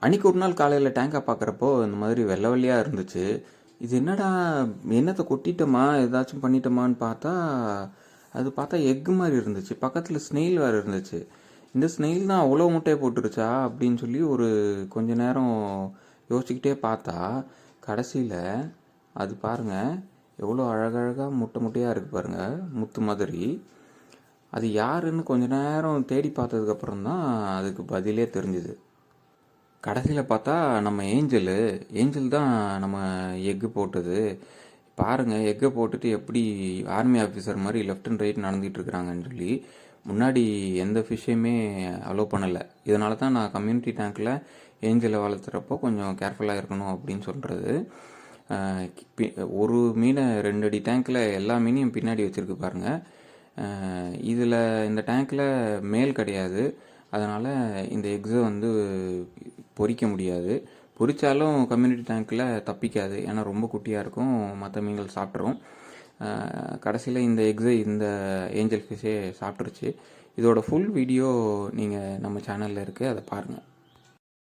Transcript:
அன்றைக்கி ஒரு நாள் காலையில் டேங்கை பார்க்குறப்போ இந்த மாதிரி வெள்ளை வெள்ளையாக இருந்துச்சு. இது என்னடா, என்னத்தை கொட்டிட்டோமா ஏதாச்சும் பண்ணிட்டோமான்னு பார்த்தா, அது பார்த்தா எக்கு மாதிரி இருந்துச்சு. பக்கத்தில் ஸ்னெயில் வேறு இருந்துச்சு. இந்த ஸ்னெயில் தான் அவ்வளோ முட்டையை போட்டுருச்சா அப்படின்னு சொல்லி ஒரு கொஞ்ச நேரம் யோசிச்சுக்கிட்டே பார்த்தா, கடைசியில் அது பாருங்கள் எவ்வளோ அழகழகாக முட்டை முட்டையாக இருக்குது பாருங்கள், முத்து மாதிரி. அது யாருன்னு கொஞ்ச நேரம் தேடி பார்த்ததுக்கப்புறம் தான் அதுக்கு பதிலே தெரிஞ்சுது. கடைசியில் பார்த்தா நம்ம ஏஞ்சல் தான் நம்ம எக்கு போட்டது. பாருங்கள், எக்கை போட்டுட்டு எப்படி ஆர்மி ஆஃபீஸர் மாதிரி லெஃப்ட் அண்ட் ரைட் நடந்துகிட்டு இருக்கிறாங்கன்னு சொல்லி. முன்னாடி எந்த ஃபிஷ்ஷையுமே அலோவ் பண்ணலை. இதனால தான் நான் கம்யூனிட்டி டேங்க்கில் ஏஞ்சலை வளர்த்துறப்போ கொஞ்சம் கேர்ஃபுல்லாக இருக்கணும் அப்படின்னு சொல்கிறது. ஒரு மீனை 2 அடி டேங்க்கில் எல்லா மீனையும் பின்னாடி வச்சுருக்கு பாருங்கள். இதில் இந்த டேங்க்கில் மேல் கிடையாது. அதனால் இந்த எக்ஸை வந்து பொரிக்க முடியாது. பொரித்தாலும் கம்யூனிட்டி டேங்க்கில் தப்பிக்காது, ஏன்னா ரொம்ப குட்டியாக இருக்கும், மற்ற மீன்கள் சாப்பிட்ரும். கடைசியில் இந்த எக்ஸை இந்த ஏஞ்சல் ஃபிஷ்ஷே சாப்பிட்ருச்சு. இதோட ஃபுல் வீடியோ நீங்கள் நம்ம சேனலில் இருக்குது, அதை பாருங்கள்.